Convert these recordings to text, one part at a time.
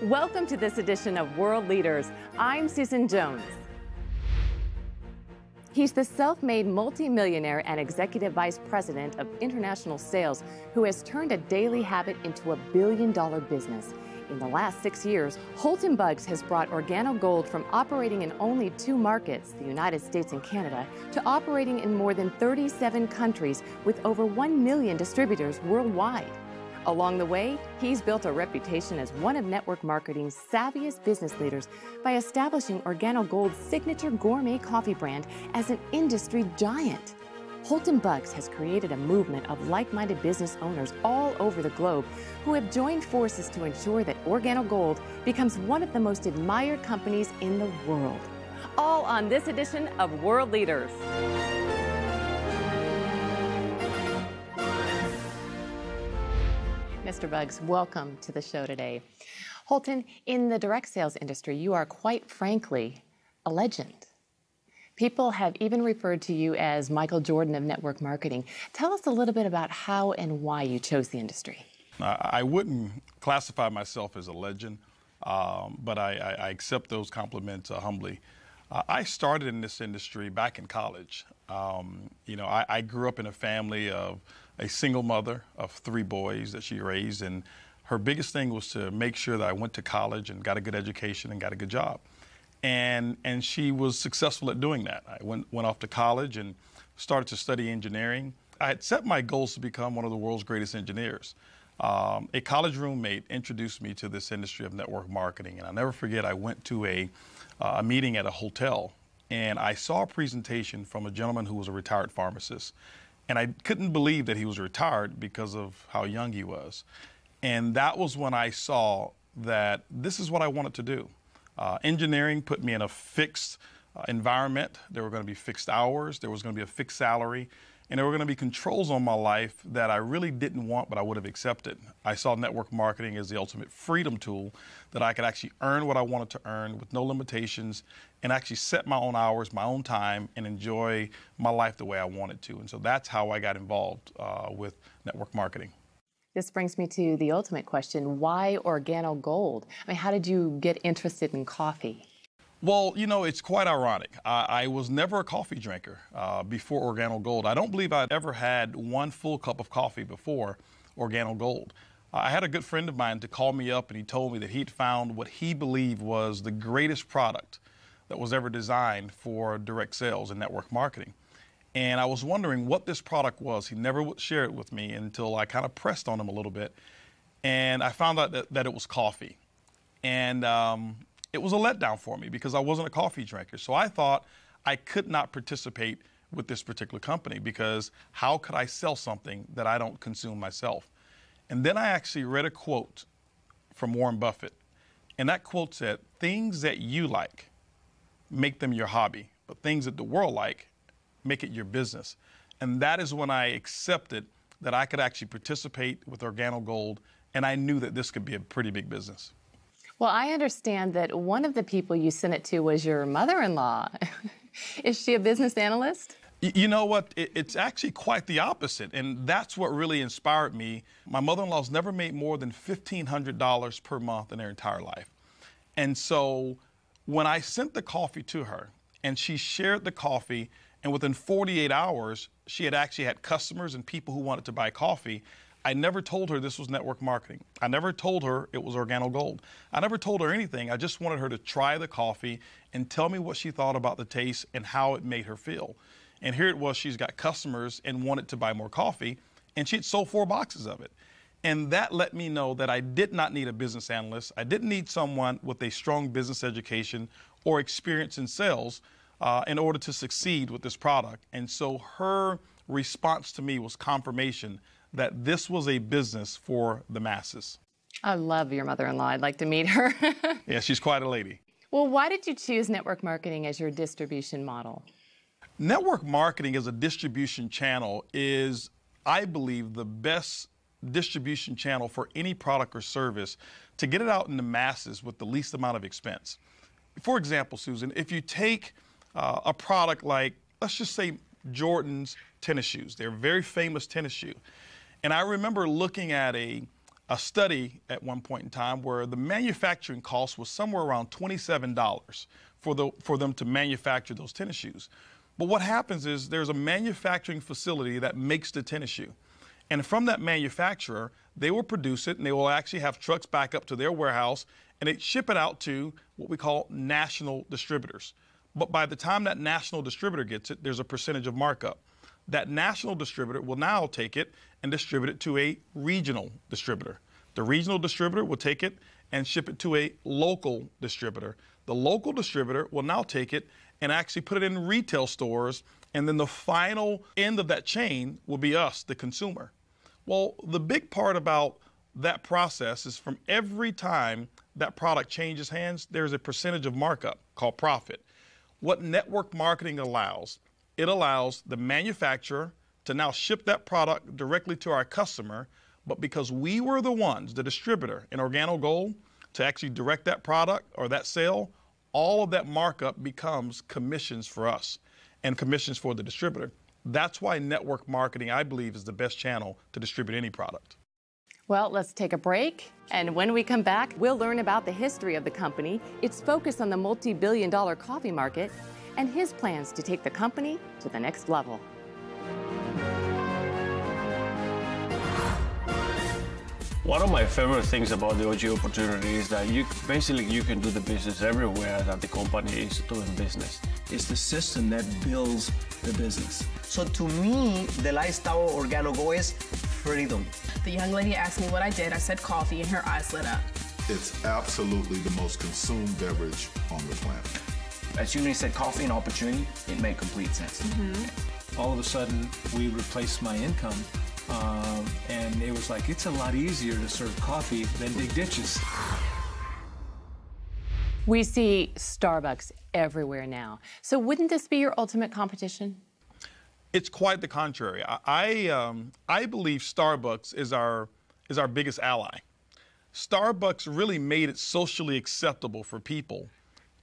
Welcome to this edition of World Leaders. I'm Susan Jones. He's the self-made multimillionaire and executive vice president of international sales who has turned a daily habit into a billion-dollar business. In the last 6 years, Holton Bugs has brought OrganoGold from operating in only 2 markets, the United States and Canada, to operating in more than 37 countries with over 1 million distributors worldwide. Along the way, he's built a reputation as one of network marketing's savviest business leaders by establishing OrganoGold's signature gourmet coffee brand as an industry giant. Holton Bugs has created a movement of like-minded business owners all over the globe who have joined forces to ensure that OrganoGold becomes one of the most admired companies in the world. All on this edition of World Leaders. Mr. Bugs, welcome to the show today. Holton, in the direct sales industry, you are quite frankly a legend. People have even referred to you as Michael Jordan of network marketing. Tell us a little bit about how and why you chose the industry. I wouldn't classify myself as a legend, but I accept those compliments humbly. I started in this industry back in college. I grew up in a family of a single mother of 3 boys that she raised, and her biggest thing was to make sure that I went to college and got a good education and got a good job. And she was successful at doing that. I went off to college and started to study engineering. I had set my goals to become one of the world's greatest engineers. A college roommate introduced me to this industry of network marketing, and I'll never forget, I went to a meeting at a hotel, and I saw a presentation from a gentleman who was a retired pharmacist. And I couldn't believe that he was retired because of how young he was. And that was when I saw that this is what I wanted to do. Engineering put me in a fixed environment. There were going to be fixed hours. There was going to be a fixed salary. And there were going to be controls on my life that I really didn't want, but I would have accepted. I saw network marketing as the ultimate freedom tool that I could actually earn what I wanted to earn with no limitations and actually set my own hours, my own time, and enjoy my life the way I wanted to. And so that's how I got involved with network marketing. This brings me to the ultimate question, why OrganoGold? I mean, how did you get interested in coffee? Well, it's quite ironic. I was never a coffee drinker before OrganoGold. I don't believe I'd ever had one full cup of coffee before OrganoGold. I had a good friend of mine to call me up, and he told me that he'd found what he believed was the greatest product that was ever designed for direct sales and network marketing. And I was wondering what this product was. He never would share it with me until I kind of pressed on him a little bit. And I found out that it was coffee. And it was a letdown for me because I wasn't a coffee drinker. So I thought I could not participate with this particular company because how could I sell something that I don't consume myself? And then I actually read a quote from Warren Buffett. And that quote said, "Things that you like, make them your hobby, but things that the world like, make it your business." And that is when I accepted that I could actually participate with OrganoGold, and I knew that this could be a pretty big business. Well, I understand that one of the people you sent it to was your mother-in-law. Is she a business analyst? You know what? It's actually quite the opposite, and that's what really inspired me. My mother-in-law's never made more than $1,500 per month in their entire life. And so when I sent the coffee to her, and she shared the coffee, and within 48 hours, she had actually had customers and people who wanted to buy coffee, I never told her this was network marketing. I never told her it was OrganoGold. I never told her anything. I just wanted her to try the coffee and tell me what she thought about the taste and how it made her feel. And here it was, she's got customers and wanted to buy more coffee, and she'd sold 4 boxes of it. And that let me know that I did not need a business analyst. I didn't need someone with a strong business education or experience in sales in order to succeed with this product. And so her response to me was confirmation that this was a business for the masses. I love your mother-in-law. I'd like to meet her. Yeah, she's quite a lady. Well, why did you choose network marketing as your distribution model? Network marketing as a distribution channel is, I believe, the best distribution channel for any product or service to get it out in the masses with the least amount of expense. For example, Susan, if you take a product like, let's just say Jordan's tennis shoes. They're a very famous tennis shoe. And I remember looking at a a study at one point in time where the manufacturing cost was somewhere around $27 for them to manufacture those tennis shoes. But what happens is there's a manufacturing facility that makes the tennis shoe. And from that manufacturer, they will produce it, and they will actually have trucks back up to their warehouse, and they ship it out to what we call national distributors. But by the time that national distributor gets it, there's a percentage of markup. That national distributor will now take it and distribute it to a regional distributor. The regional distributor will take it and ship it to a local distributor. The local distributor will now take it and actually put it in retail stores, and then the final end of that chain will be us, the consumer. Well, the big part about that process is from every time that product changes hands, there's a percentage of markup called profit. What network marketing allows, it allows the manufacturer to now ship that product directly to our customer, but because we were the ones, the distributor in OrganoGold, to actually direct that product or that sale, all of that markup becomes commissions for us and commissions for the distributor. That's why network marketing, I believe, is the best channel to distribute any product. Well, let's take a break. And when we come back, we'll learn about the history of the company, its focus on the multi-billion-dollar coffee market, and his plans to take the company to the next level. One of my favorite things about the OG opportunity is that you can do the business everywhere that the company is doing business. It's the system that builds the business. So to me, the lifestyle of OrganoGold is freedom. The young lady asked me what I did. I said coffee, and her eyes lit up. It's absolutely the most consumed beverage on the planet. As soon as you said coffee and opportunity, it made complete sense. All of a sudden, we replaced my income. And it was like, it's a lot easier to serve coffee than dig ditches. We see Starbucks everywhere now. So wouldn't this be your ultimate competition? It's quite the contrary. I believe Starbucks is our biggest ally. Starbucks really made it socially acceptable for people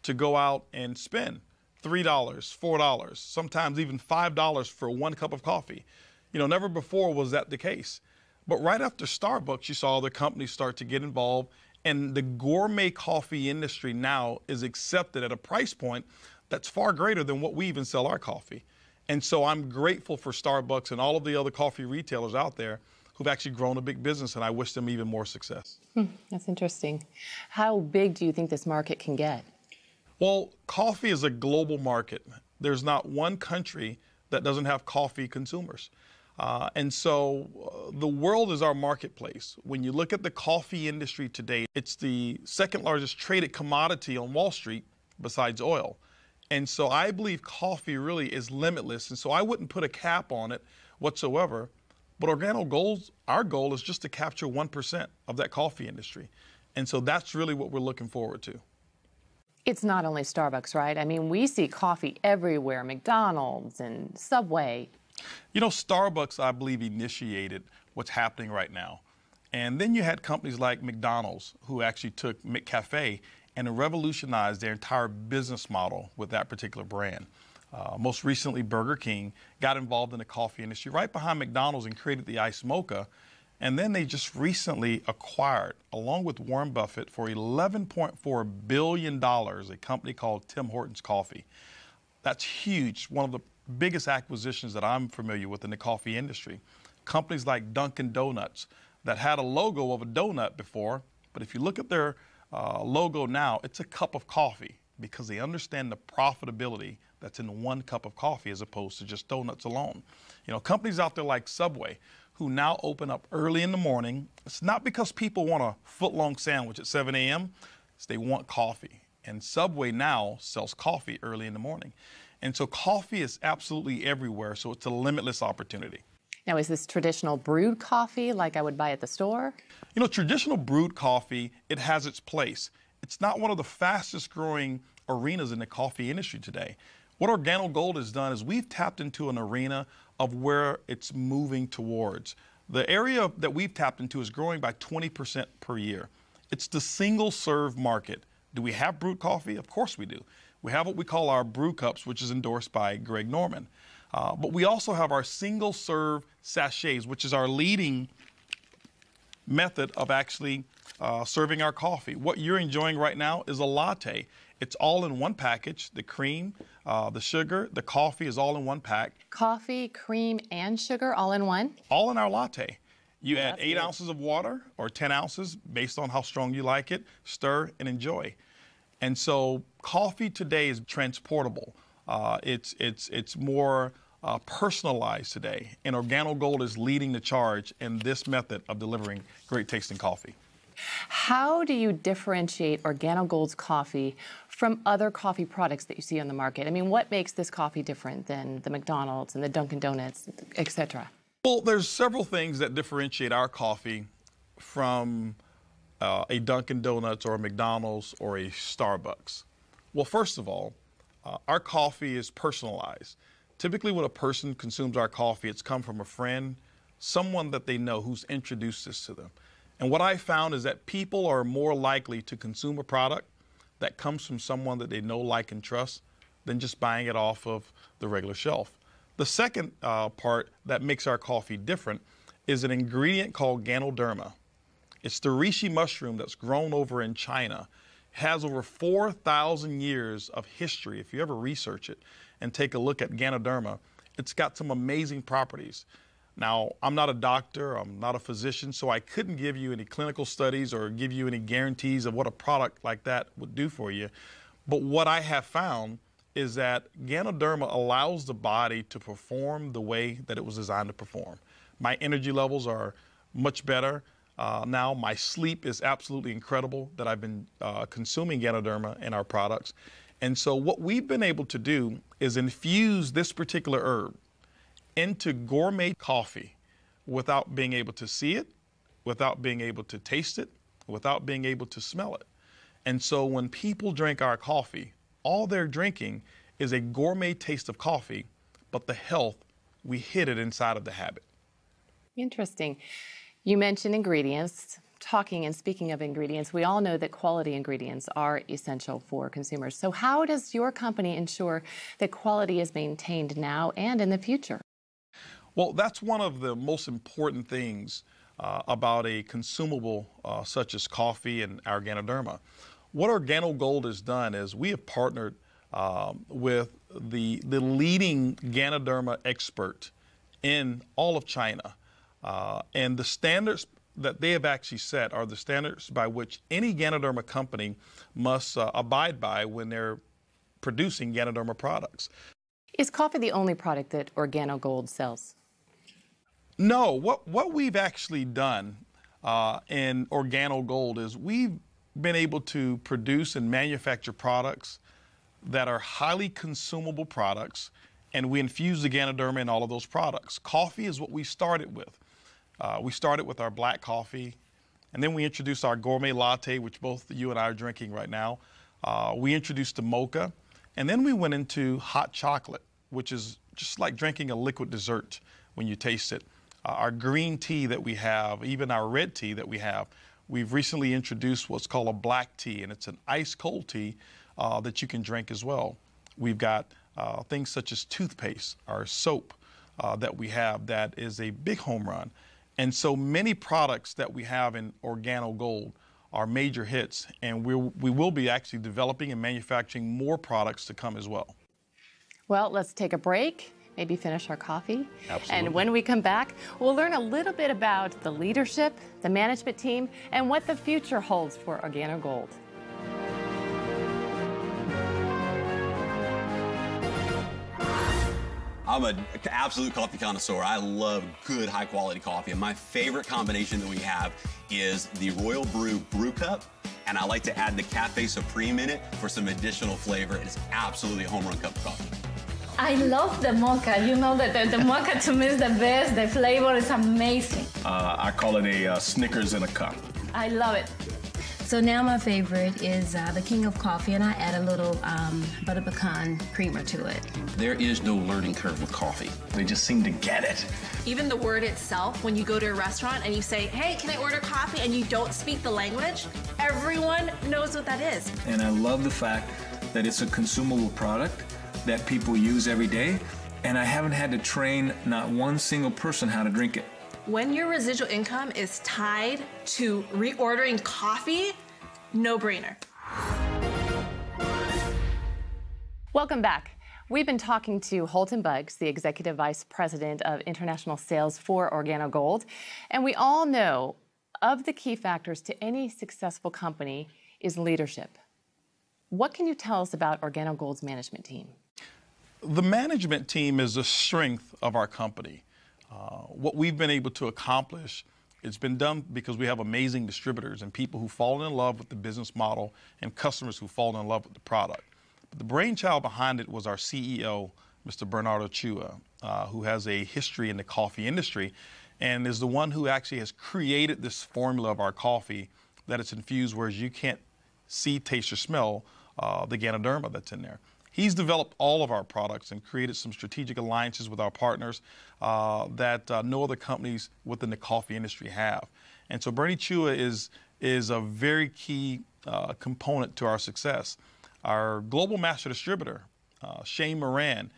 to go out and spend $3, $4, sometimes even $5 for one cup of coffee. You know, never before was that the case. But right after Starbucks, you saw other companies start to get involved, and the gourmet coffee industry now is accepted at a price point that's far greater than what we even sell our coffee. And so I'm grateful for Starbucks and all of the other coffee retailers out there who've actually grown a big business, and I wish them even more success. That's interesting. How big do you think this market can get? Well, coffee is a global market. There's not one country that doesn't have coffee consumers. And so the world is our marketplace. When you look at the coffee industry today, it's the second largest traded commodity on Wall Street besides oil. And so I believe coffee really is limitless. And so I wouldn't put a cap on it whatsoever. But OrganoGold's, our goal is just to capture 1% of that coffee industry. And so that's really what we're looking forward to. It's not only Starbucks, right? I mean, we see coffee everywhere, McDonald's and Subway. You know, Starbucks, I believe, initiated what's happening right now. And then you had companies like McDonald's who actually took McCafe and revolutionized their entire business model with that particular brand. Most recently, Burger King got involved in the coffee industry right behind McDonald's and created the Iced Mocha. And then they just recently acquired, along with Warren Buffett, for $11.4 billion, a company called Tim Hortons Coffee. That's huge, one of the biggest acquisitions that I'm familiar with in the coffee industry. Companies like Dunkin' Donuts that had a logo of a donut before, but if you look at their logo now, it's a cup of coffee because they understand the profitability that's in one cup of coffee as opposed to just donuts alone. You know, companies out there like Subway who now open up early in the morning. It's not because people want a foot-long sandwich at 7 a.m., it's they want coffee. And Subway now sells coffee early in the morning. And so coffee is absolutely everywhere, so it's a limitless opportunity. Now, is this traditional brewed coffee like I would buy at the store? You know, traditional brewed coffee, it has its place. It's not one of the fastest growing arenas in the coffee industry today. What OrganoGold has done is we've tapped into an arena of where it's moving towards. The area that we've tapped into is growing by 20% per year. It's the single serve market. Do we have brewed coffee? Of course we do. We have what we call our brew cups, which is endorsed by Greg Norman. But we also have our single serve sachets, which is our leading method of actually serving our coffee. What you're enjoying right now is a latte. It's all in one package. The cream, the sugar, the coffee is all in one pack. Coffee, cream, and sugar all in one? All in our latte. You add That's 8 good. ounces of water or 10 ounces based on how strong you like it, stir and enjoy. And so coffee today is transportable. It's more personalized today, and OrganoGold is leading the charge in this method of delivering great tasting coffee. How do you differentiate OrganoGold's coffee from other coffee products that you see on the market? I mean, what makes this coffee different than the McDonald's and the Dunkin' Donuts, et cetera? Well, there's several things that differentiate our coffee from a Dunkin' Donuts or a McDonald's or a Starbucks. Well, first of all, our coffee is personalized. Typically when a person consumes our coffee, it's come from a friend, someone that they know who's introduced this to them. And what I found is that people are more likely to consume a product that comes from someone that they know, like, and trust than just buying it off of the regular shelf. The second part that makes our coffee different is an ingredient called Ganoderma. It's the reishi mushroom that's grown over in China. It has over 4,000 years of history. If you ever research it and take a look at Ganoderma, it's got some amazing properties. Now, I'm not a doctor, I'm not a physician, so I couldn't give you any clinical studies or give you any guarantees of what a product like that would do for you. But what I have found is that Ganoderma allows the body to perform the way that it was designed to perform. My energy levels are much better. Now my sleep is absolutely incredible that I've been consuming Ganoderma in our products. And so what we've been able to do is infuse this particular herb into gourmet coffee without being able to see it, without being able to taste it, without being able to smell it. And so when people drink our coffee, all they're drinking is a gourmet taste of coffee, but the health, we hid it inside of the habit. Interesting. You mentioned ingredients. Talking and speaking of ingredients, we all know that quality ingredients are essential for consumers. So how does your company ensure that quality is maintained now and in the future? Well, that's one of the most important things about a consumable such as coffee and our Ganoderma. What OrganoGold has done is we have partnered with the leading Ganoderma expert in all of China. And the standards that they have actually set are the standards by which any Ganoderma company must abide by when they're producing Ganoderma products. Is coffee the only product that OrganoGold sells? No, what we've actually done in OrganoGold is we've been able to produce and manufacture products that are highly consumable products, and we infuse the Ganoderma in all of those products. Coffee is what we started with. We started with our black coffee, and then we introduced our gourmet latte, which both you and I are drinking right now. We introduced the mocha, and then we went into hot chocolate, which is just like drinking a liquid dessert when you taste it. Our green tea that we have, even our red tea that we have, we've recently introduced what's called a black tea, and it's an ice cold tea that you can drink as well. We've got things such as toothpaste, our soap that we have that is a big home run. And so many products that we have in OrganoGold are major hits, and we will be actually developing and manufacturing more products to come as well. Well, let's take a break, maybe finish our coffee. Absolutely. And when we come back, we'll learn a little bit about the leadership, the management team, and what the future holds for OrganoGold. I'm an absolute coffee connoisseur. I love good, high-quality coffee, and my favorite combination that we have is the Royal Brew Brew Cup, and I like to add the Cafe Supreme in it for some additional flavor. It's absolutely a home run cup of coffee. I love the mocha. You know that the mocha to me is the best. The flavor is amazing. I call it a Snickers in a cup. I love it. So now my favorite is the King of Coffee, and I add a little butter pecan creamer to it. There is no learning curve with coffee. They just seem to get it. Even the word itself, when you go to a restaurant and you say, hey, can I order coffee, and you don't speak the language, everyone knows what that is. And I love the fact that it's a consumable product that people use every day, and I haven't had to train not one single person how to drink it. When your residual income is tied to reordering coffee, no brainer. Welcome back. We've been talking to Holton Buggs, the Executive Vice President of International Sales for OrganoGold. And we all know of the key factors to any successful company is leadership. What can you tell us about OrganoGold's management team? The management team is the strength of our company. What we've been able to accomplish, it's been done because we have amazing distributors and people who fall in love with the business model and customers who fall in love with the product. But the brainchild behind it was our CEO, Mr. Bernardo Chua, who has a history in the coffee industry and is the one who actually has created this formula of our coffee that it's infused, whereas you can't see, taste, or smell the Ganoderma that's in there. He's developed all of our products and created some strategic alliances with our partners that no other companies within the coffee industry have. And so Bernie Chua is a very key component to our success. Our global master distributor, Shane Moran,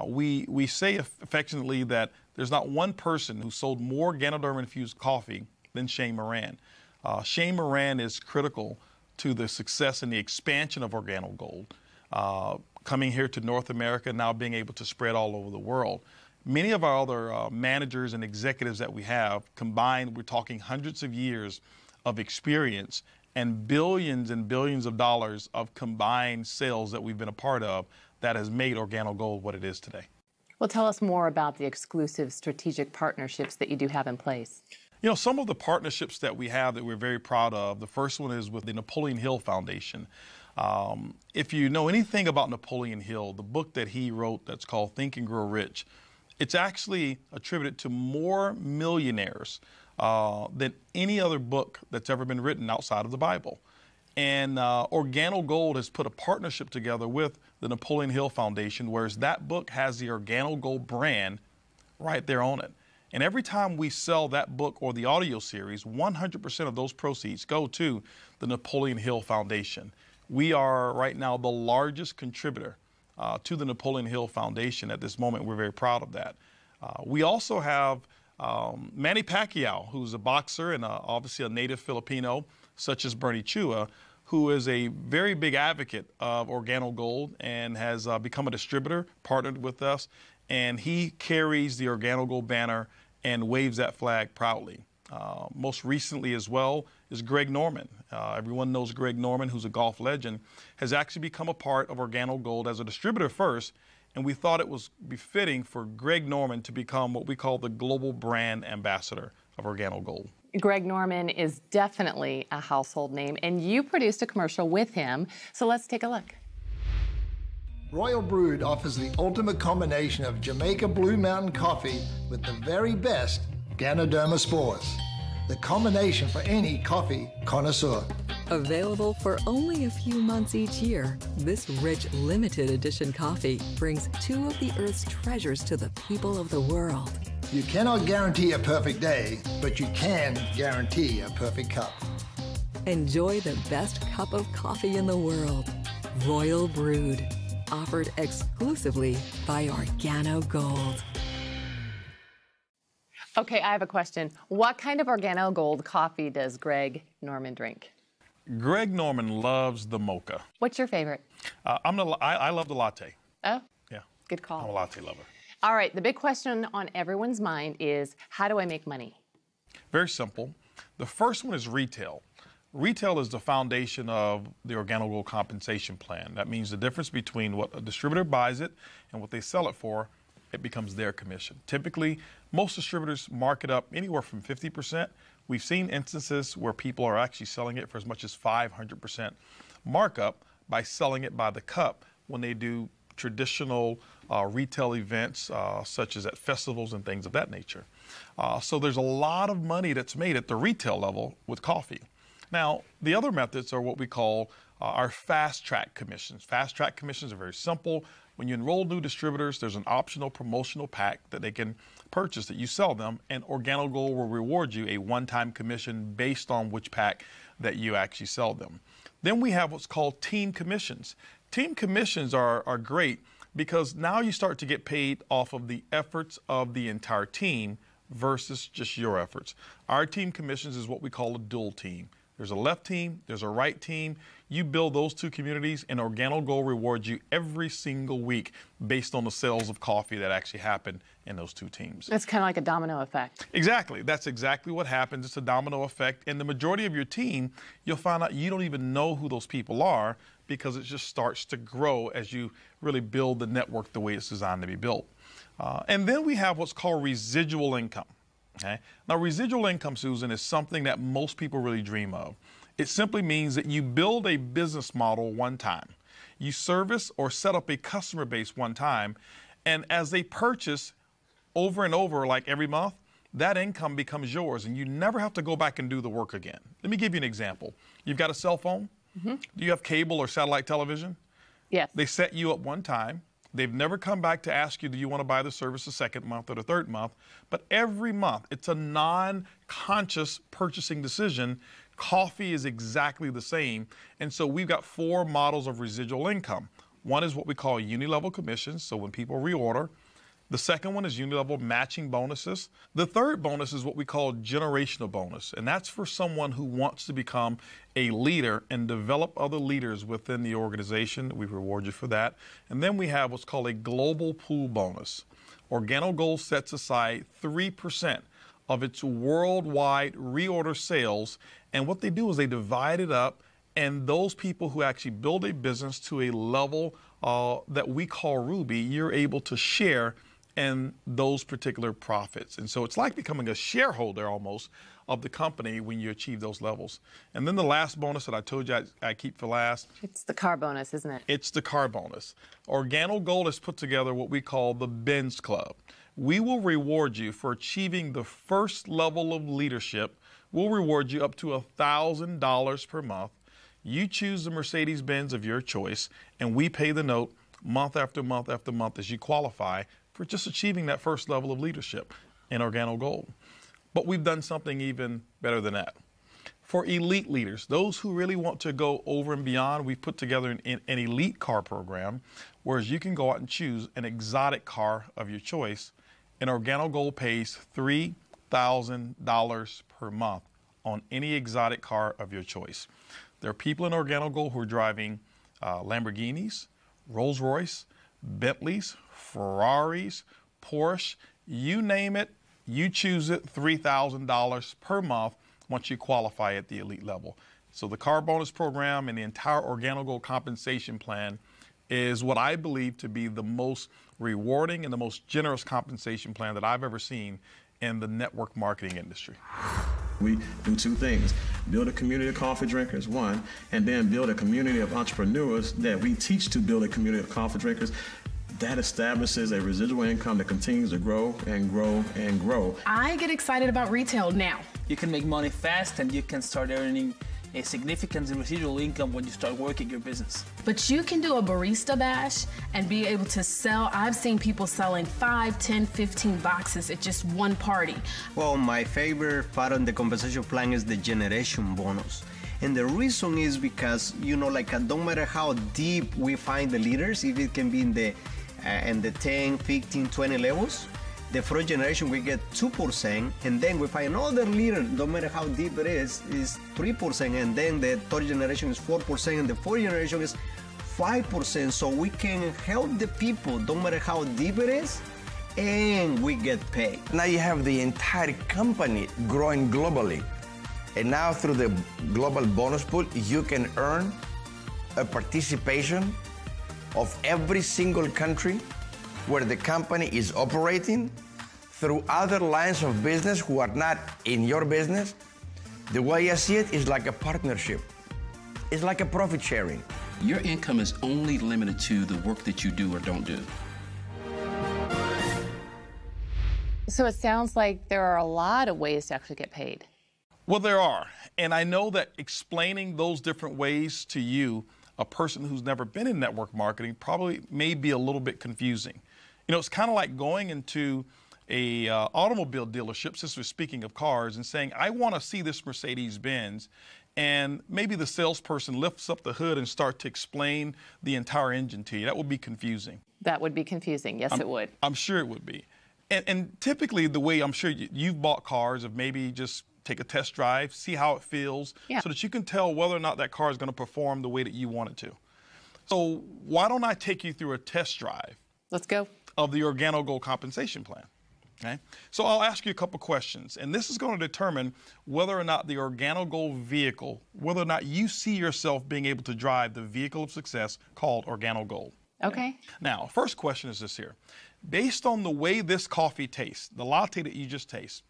we say affectionately that there's not one person who sold more Ganoderma-infused coffee than Shane Moran. Shane Moran is critical to the success and the expansion of OrganoGold, coming here to North America, now being able to spread all over the world. Many of our other managers and executives that we have combined, we're talking hundreds of years of experience and billions of dollars of combined sales that we've been a part of that has made OrganoGold what it is today. Well, tell us more about the exclusive strategic partnerships that you do have in place. You know, some of the partnerships that we have that we're very proud of, the first one is with the Napoleon Hill Foundation. If you know anything about Napoleon Hill, the book that he wrote that's called Think and Grow Rich, it's actually attributed to more millionaires than any other book that's ever been written outside of the Bible. And OrganoGold has put a partnership together with the Napoleon Hill Foundation, whereas that book has the OrganoGold brand right there on it. And every time we sell that book or the audio series, 100% of those proceeds go to the Napoleon Hill Foundation. We are right now the largest contributor to the Napoleon Hill Foundation at this moment. We're very proud of that. We also have Manny Pacquiao, who's a boxer and obviously a native Filipino, such as Bernie Chua, who is a very big advocate of OrganoGold and has become a distributor, partnered with us, and he carries the OrganoGold banner and waves that flag proudly. Most recently as well is Greg Norman. Everyone knows Greg Norman, who's a golf legend, has actually become a part of OrganoGold as a distributor first, and we thought it was befitting for Greg Norman to become what we call the global brand ambassador of OrganoGold. Greg Norman is definitely a household name, and you produced a commercial with him, so let's take a look. Royal Brewed offers the ultimate combination of Jamaica Blue Mountain coffee with the very best Ganoderma spores. The combination for any coffee connoisseur. Available for only a few months each year, this rich limited edition coffee brings two of the Earth's treasures to the people of the world. You cannot guarantee a perfect day, but you can guarantee a perfect cup. Enjoy the best cup of coffee in the world. Royal Brewed. Offered exclusively by OrganoGold. Okay, I have a question. What kind of OrganoGold coffee does Greg Norman drink? Greg Norman loves the mocha. What's your favorite? I love the latte. Oh? Yeah. Good call. I'm a latte lover. All right, the big question on everyone's mind is, how do I make money? Very simple. The first one is retail. Retail is the foundation of the OrganoGold compensation plan. That means the difference between what a distributor buys it and what they sell it for, it becomes their commission. Typically, most distributors mark it up anywhere from 50%. We've seen instances where people are actually selling it for as much as 500% markup by selling it by the cup when they do traditional retail events such as at festivals and things of that nature. So there's a lot of money that's made at the retail level with coffee. Now, the other methods are what we call our fast-track commissions. Fast-track commissions are very simple. When you enroll new distributors, there's an optional promotional pack that they can purchase that you sell them, and OrganoGold will reward you a one-time commission based on which pack that you actually sell them. Then we have what's called team commissions. Team commissions are great because now you start to get paid off of the efforts of the entire team versus just your efforts. Our team commissions is what we call a dual team. There's a left team, there's a right team. You build those two communities, and OrganoGold rewards you every single week based on the sales of coffee that actually happen in those two teams. It's kind of like a domino effect. Exactly. That's exactly what happens. It's a domino effect. And the majority of your team, you'll find out you don't even know who those people are because it just starts to grow as you really build the network the way it's designed to be built. And then we have what's called residual income. Okay? Now, residual income, Susan, is something that most people really dream of. It simply means that you build a business model one time. You service or set up a customer base one time, and as they purchase over and over, like every month, that income becomes yours, and you never have to go back and do the work again. Let me give you an example. You've got a cell phone. Mm-hmm. Do you have cable or satellite television? Yes. They set you up one time. They've never come back to ask you, do you want to buy the service the second month or the third month? But every month, it's a non-conscious purchasing decision. Coffee is exactly the same. And so we've got 4 models of residual income. One is what we call uni-level commissions, so when people reorder. The second one is uni-level matching bonuses. The third bonus is what we call generational bonus, and that's for someone who wants to become a leader and develop other leaders within the organization. We reward you for that. And then we have what's called a global pool bonus. OrganoGold sets aside 3% of its worldwide reorder sales, and what they do is they divide it up, and those people who actually build a business to a level that we call Ruby, you're able to share in those particular profits. And so it's like becoming a shareholder almost of the company when you achieve those levels. And then the last bonus that I told you I keep for last. It's the car bonus, isn't it? It's the car bonus. OrganoGold has put together what we call the Benz Club. We will reward you for achieving the first level of leadership. We'll reward you up to $1,000 per month. You choose the Mercedes-Benz of your choice, and we pay the note month after month after month as you qualify for just achieving that first level of leadership in OrganoGold. But we've done something even better than that. For elite leaders, those who really want to go over and beyond, we've put together an elite car program, whereas you can go out and choose an exotic car of your choice, and OrganoGold pays $3,000 per month on any exotic car of your choice. There are people in OrganoGold who are driving Lamborghinis, Rolls-Royce, Bentleys, Ferraris, Porsche, you name it, you choose it, $3,000 per month once you qualify at the elite level. So the car bonus program and the entire OrganoGold compensation plan is what I believe to be the most rewarding and the most generous compensation plan that I've ever seen in the network marketing industry. We do 2 things: build a community of coffee drinkers, one, and then build a community of entrepreneurs that we teach to build a community of coffee drinkers. That establishes a residual income that continues to grow and grow and grow. I get excited about retail now. You can make money fast, and you can start earning a significant residual income when you start working your business. But you can do a barista bash and be able to sell. I've seen people selling 5, 10, 15 boxes at just one party. Well, my favorite part of the compensation plan is the generation bonus. And the reason is because, no matter how deep we find the leaders, if it can be in the 10, 15, 20 levels, the first generation we get 2%, and then we find another leader, no matter how deep it is 3%, and then the third generation is 4%, and the fourth generation is 5%. So we can help the people, no matter how deep it is, and we get paid. Now you have the entire company growing globally. And now through the global bonus pool, you can earn a participation of every single country where the company is operating through other lines of business who are not in your business. The way I see it is like a partnership. It's like a profit sharing. Your income is only limited to the work that you do or don't do. So it sounds like there are a lot of ways to actually get paid. Well, there are. And I know that explaining those different ways to you, a person who's never been in network marketing, probably may be a little bit confusing. It's kind of like going into a automobile dealership, since we're speaking of cars, and saying, I want to see this Mercedes-Benz. And maybe the salesperson lifts up the hood and starts to explain the entire engine to you. That would be confusing. That would be confusing. Yes, it would. I'm sure it would be. And typically the way I'm sure you've bought cars of maybe just take a test drive, see how it feels, so that you can tell whether or not that car is going to perform the way that you want it to. So why don't I take you through a test drive? Let's go. Of the OrganoGold compensation plan. Okay? So I'll ask you a couple questions, and this is going to determine whether or not the OrganoGold vehicle, whether or not you see yourself being able to drive the vehicle of success called OrganoGold. Okay. Now, first question is this here. Based on the way this coffee tastes, the latte that you just taste,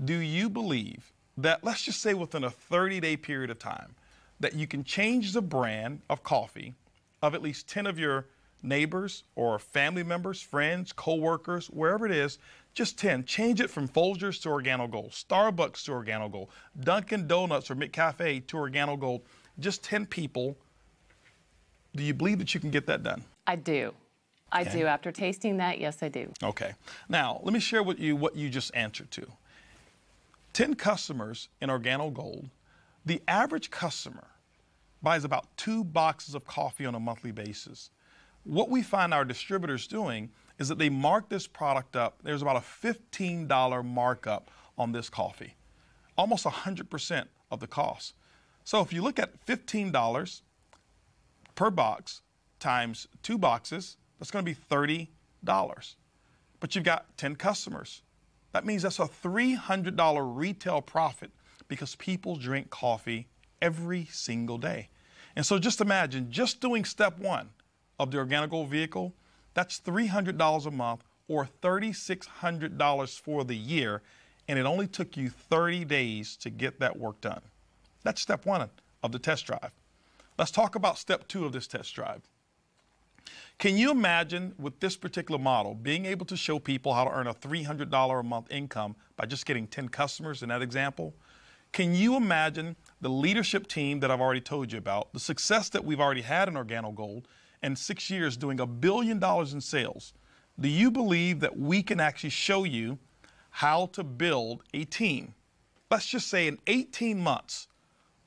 do you believe that, let's just say within a 30-day period of time, that you can change the brand of coffee of at least 10 of your neighbors or family members, friends, co-workers, wherever it is, just 10. Change it from Folgers to OrganoGold, Starbucks to OrganoGold, Dunkin' Donuts or McCafe to OrganoGold. Just 10 people. Do you believe that you can get that done? I do. I do. After tasting that, yes, I do. Okay. Now, let me share with you what you just answered to. 10 customers in OrganoGold, the average customer buys about 2 boxes of coffee on a monthly basis. What we find our distributors doing is that they mark this product up. There's about a $15 markup on this coffee, almost 100% of the cost. So if you look at $15 per box times 2 boxes, that's going to be $30. But you've got 10 customers. That means that's a $300 retail profit because people drink coffee every single day. And so just imagine, just doing step 1 of the OrganoGold vehicle, that's $300 a month or $3,600 for the year, and it only took you 30 days to get that work done. That's step 1 of the test drive. Let's talk about step 2 of this test drive. Can you imagine with this particular model being able to show people how to earn a $300 a month income by just getting 10 customers in that example? Can you imagine the leadership team that I've already told you about, the success that we've already had in OrganoGold, and 6 years doing $1 billion in sales? Do you believe that we can actually show you how to build a team? Let's just say in 18 months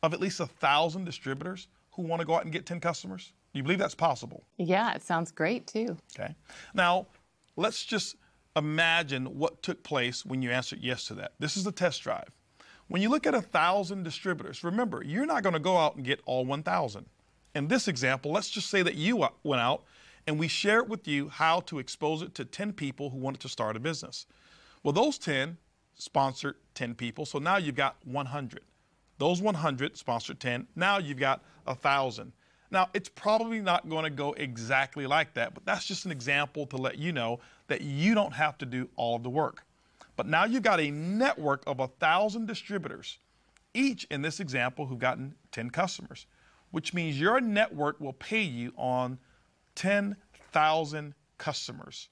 of at least 1,000 distributors who want to go out and get 10 customers? Do you believe that's possible? Yeah, it sounds great too. Okay. Now, let's just imagine what took place when you answered yes to that. This is the test drive. When you look at 1,000 distributors, remember, you're not going to go out and get all 1,000. In this example, let's just say that you went out and we shared with you how to expose it to 10 people who wanted to start a business. Well, those 10 sponsored 10 people, so now you've got 100. Those 100 sponsored 10, now you've got 1,000. Now, it's probably not going to go exactly like that, but that's just an example to let you know that you don't have to do all of the work. But now you've got a network of 1,000 distributors, each in this example who've gotten 10 customers, which means your network will pay you on 10,000 customers.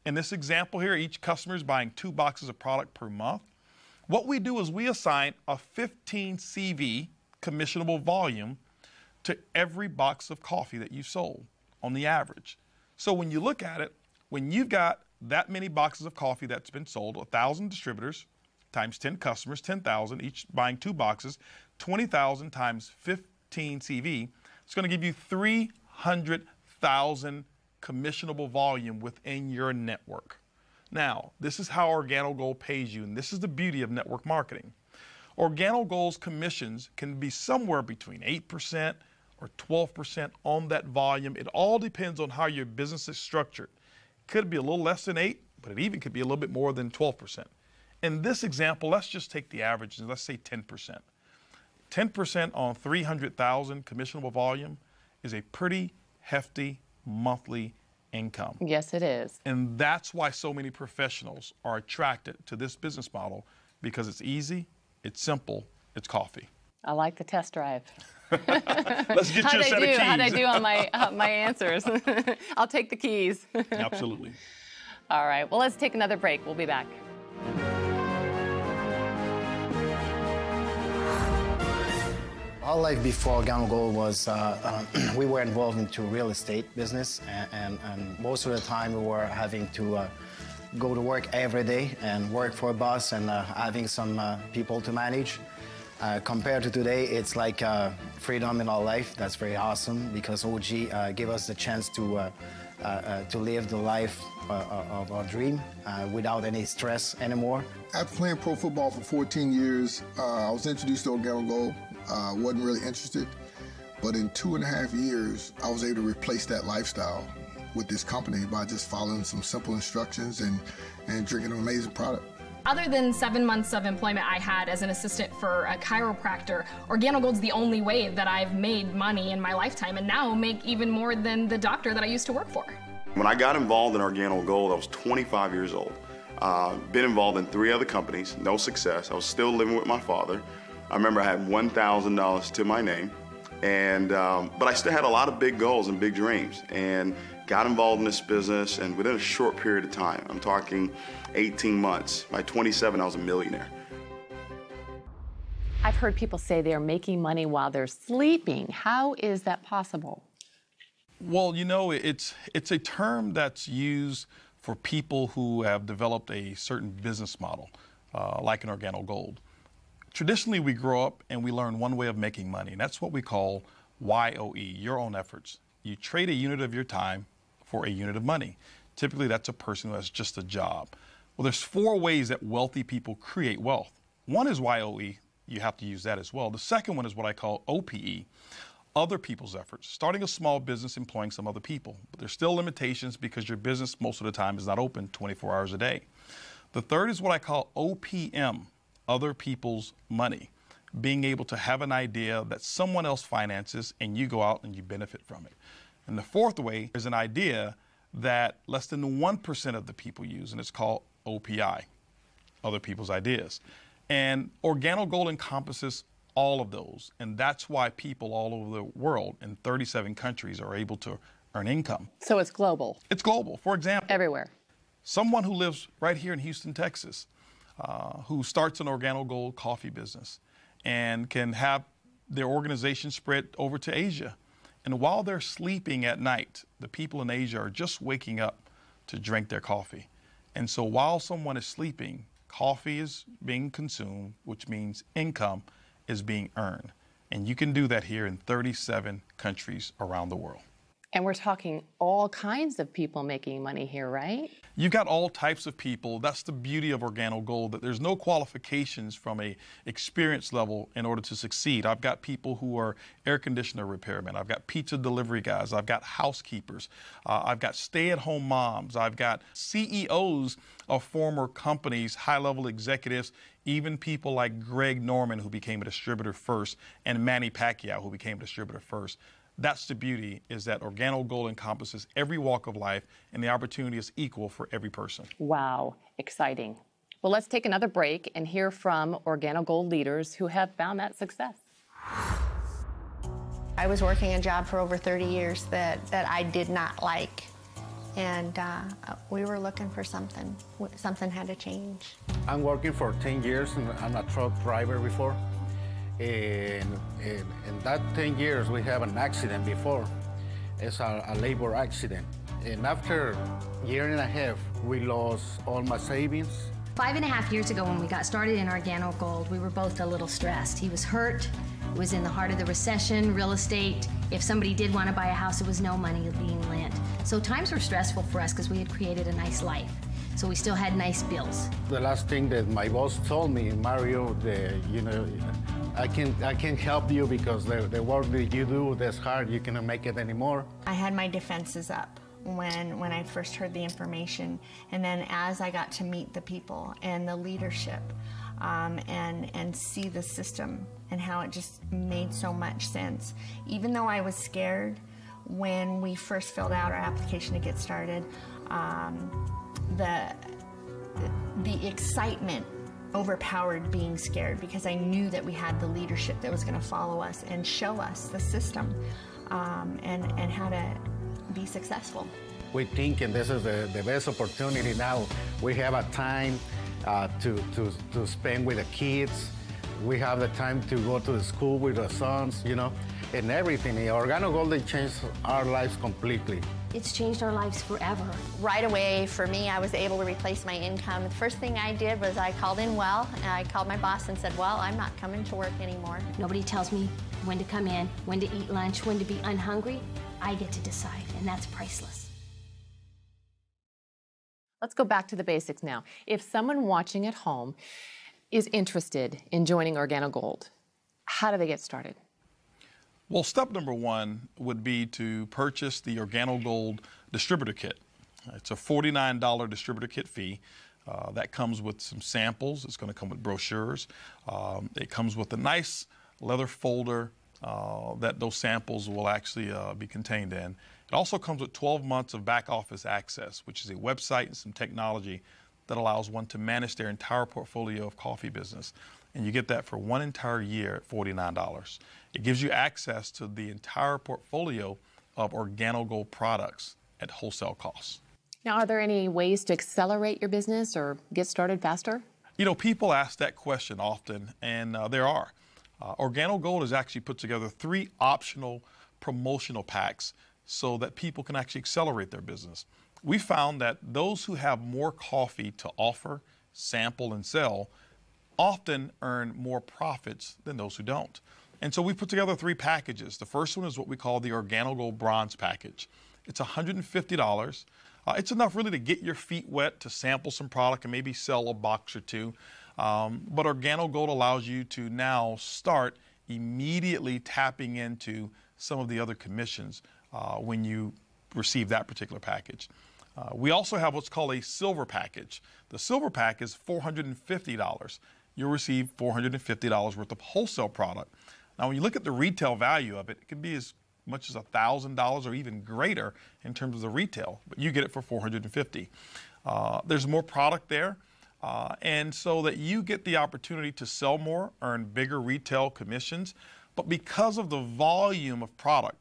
In this example here, each customer is buying 2 boxes of product per month. What we do is we assign a 15 CV commissionable volume to every box of coffee that you sold on the average. So when you look at it, when you've got that many boxes of coffee that's been sold, 1,000 distributors times 10 customers, 10,000, each buying 2 boxes, 20,000 times 15 CV, it's going to give you 300,000 commissionable volume within your network. Now, this is how OrganoGold pays you, and this is the beauty of network marketing. OrganoGold's commissions can be somewhere between 8% or 12% on that volume. It all depends on how your business is structured. It could be a little less than 8, but it even could be a little bit more than 12%. In this example, let's just take the average and let's say 10%. 10% on 300,000 commissionable volume is a pretty hefty monthly income. Yes, it is. And that's why so many professionals are attracted to this business model, because it's easy, it's simple, it's coffee. I like the test drive. Let's get you a set of keys. How'd I do on my answers? I'll take the keys. Absolutely. All right, well, let's take another break. We'll be back. Our life before OrganoGold was, we were involved into real estate business, and most of the time we were having to go to work every day and work for a boss and having some people to manage. Compared to today, it's like freedom in our life. That's very awesome because OG gave us the chance to to live the life of our dream without any stress anymore. After playing pro football for 14 years, I was introduced to Organic Gold. Wasn't really interested, but in 2.5 years, I was able to replace that lifestyle with this company by just following some simple instructions and drinking an amazing product. Other than 7 months of employment I had as an assistant for a chiropractor, Organic Gold's the only way that I've made money in my lifetime, and now make even more than the doctor that I used to work for. When I got involved in Organic Gold, I was 25 years old. Been involved in 3 other companies, no success. I was still living with my father. I remember I had $1,000 to my name, but I still had a lot of big goals and big dreams, and got involved in this business, and within a short period of time, I'm talking 18 months, by 27 I was a millionaire. I've heard people say they're making money while they're sleeping. How is that possible? Well, you know, it's a term that's used for people who have developed a certain business model, like an Organic Gold. Traditionally, we grow up and we learn one way of making money, and that's what we call YOE, your own efforts. You trade a unit of your time for a unit of money. Typically, that's a person who has just a job. Well, there's 4 ways that wealthy people create wealth. One is YOE. You have to use that as well. The second one is what I call OPE, other people's efforts. Starting a small business, employing some other people. But there's still limitations because your business most of the time is not open 24 hours a day. The third is what I call OPM, other people's money. Being able to have an idea that someone else finances and you go out and you benefit from it. And the fourth way is an idea that less than 1% of the people use, and it's called OPI, other people's ideas. And Organic Gold encompasses all of those, and that's why people all over the world in 37 countries are able to earn income. So it's global. It's global. For example, everywhere. Someone who lives right here in Houston, Texas, who starts an Organic Gold coffee business and can have their organization spread over to Asia. And while they're sleeping at night, the people in Asia are just waking up to drink their coffee. And so while someone is sleeping, coffee is being consumed, which means income is being earned. And you can do that here in 37 countries around the world. And we're talking all kinds of people making money here, right? You've got all types of people. That's the beauty of Organic Gold, that there's no qualifications from a experience level in order to succeed. I've got people who are air conditioner repairmen. I've got pizza delivery guys. I've got housekeepers. I've got stay-at-home moms. I've got CEOs of former companies, high-level executives, even people like Greg Norman, who became a distributor first, and Manny Pacquiao, who became a distributor first. That's the beauty, is that Organic Gold encompasses every walk of life, and the opportunity is equal for every person. Wow, exciting. Well, let's take another break and hear from Organic Gold leaders who have found that success. I was working a job for over 30 years that I did not like, and we were looking for something. Something had to change. I'm working for 10 years, and I'm a truck driver before. In that 10 years, we have an accident before. It's a labor accident. And after a year and a half, we lost all my savings. 5.5 years ago when we got started in Organic Gold, we were both a little stressed. He was hurt, it was in the heart of the recession, real estate. If somebody did want to buy a house, it was no money being lent. So times were stressful for us because we had created a nice life. So we still had nice bills. The last thing that my boss told me, Mario, I can help you because the work that you do that's hard, you cannot make it anymore. I had my defenses up when I first heard the information, and then as I got to meet the people and the leadership and see the system and how it just made so much sense. Even though I was scared when we first filled out our application to get started, the excitement overpowered being scared because I knew that we had the leadership that was going to follow us and show us the system and how to be successful. We think, and this is the best opportunity now, we have a time to spend with the kids. We have the time to go to the school with our sons, and everything. Organic Gold changed our lives completely. It's changed our lives forever. Right away, for me, I was able to replace my income. The first thing I did was I called in well, and I called my boss and said, well, I'm not coming to work anymore. Nobody tells me when to come in, when to eat lunch, when to be unhungry. I get to decide, and that's priceless. Let's go back to the basics now. If someone watching at home is interested in joining OrganoGold, how do they get started? Well, step number one would be to purchase the OrganoGold distributor kit. It's a $49 distributor kit fee. That comes with some samples. It's going to come with brochures. It comes with a nice leather folder that those samples will actually be contained in. It also comes with 12 months of back office access, which is a website and some technology that allows one to manage their entire portfolio of coffee business. And you get that for one entire year at $49. It gives you access to the entire portfolio of OrganoGold products at wholesale costs. Now, are there any ways to accelerate your business or get started faster? You know, people ask that question often, and there are. OrganoGold has actually put together 3 optional promotional packs so that people can actually accelerate their business. We found that those who have more coffee to offer, sample, and sell often earn more profits than those who don't. And so we put together 3 packages. The first one is what we call the OrganoGold Bronze Package. It's $150. It's enough really to get your feet wet, to sample some product and maybe sell a box or 2. But OrganoGold allows you to now start immediately tapping into some of the other commissions when you receive that particular package. We also have what's called a silver package. The silver pack is $450. You'll receive $450 worth of wholesale product. Now, when you look at the retail value of it, it could be as much as $1,000 or even greater in terms of the retail, but you get it for $450. There's more product there, and so that you get the opportunity to sell more, earn bigger retail commissions, but because of the volume of product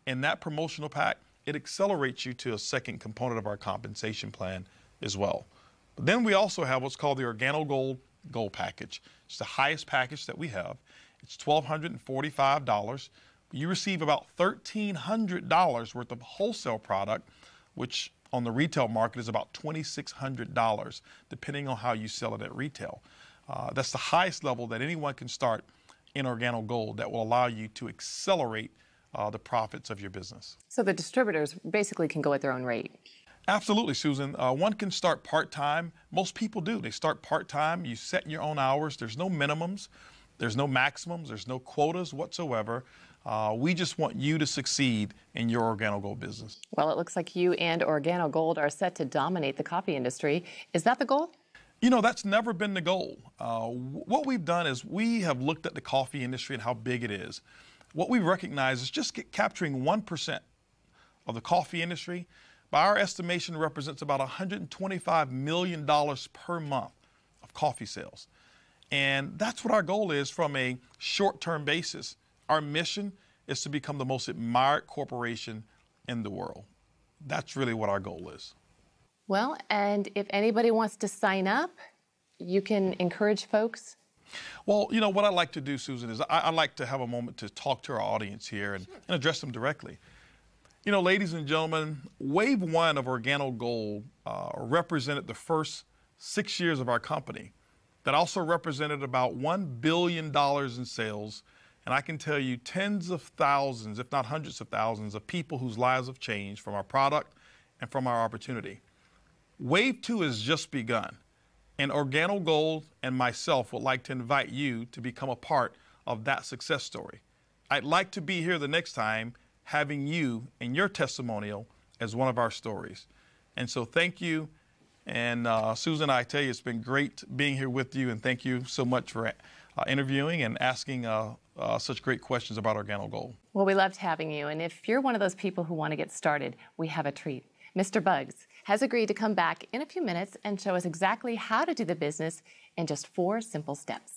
in that promotional pack, it accelerates you to a second component of our compensation plan as well. But then we also have what's called the OrganoGold Gold Package. It's the highest package that we have. It's $1,245. You receive about $1,300 worth of wholesale product, which on the retail market is about $2,600, depending on how you sell it at retail. That's the highest level that anyone can start in OrganoGold that will allow you to accelerate the profits of your business. So the distributors basically can go at their own rate. Absolutely, Susan. One can start part-time. Most people do. They start part-time. You set your own hours. There's no minimums. There's no maximums. There's no quotas whatsoever. We just want you to succeed in your OrganoGold business. Well, it looks like you and OrganoGold are set to dominate the coffee industry. Is that the goal? You know, that's never been the goal. What we've done is we have looked at the coffee industry and how big it is. What we recognize is just capturing 1% of the coffee industry, by our estimation, represents about $125 million per month of coffee sales. And that's what our goal is from a short-term basis. Our mission is to become the most admired corporation in the world. That's really what our goal is. Well, and if anybody wants to sign up, you can encourage folks. Well, you know, what I like to do, Susan, is I like to have a moment to talk to our audience here and address them directly. You know, ladies and gentlemen, Wave 1 of OrganoGold represented the first 6 years of our company. That also represented about $1 billion in sales. And I can tell you tens of thousands, if not hundreds of thousands, of people whose lives have changed from our product and from our opportunity. Wave 2 has just begun. And OrganoGold and myself would like to invite you to become a part of that success story. I'd like to be here the next time having you and your testimonial as one of our stories. And so thank you. And Susan, I tell you, it's been great being here with you. And thank you so much for interviewing and asking such great questions about OrganoGold. Well, we loved having you. And if you're one of those people who want to get started, we have a treat. Mr. Bugs has agreed to come back in a few minutes and show us exactly how to do the business in just 4 simple steps.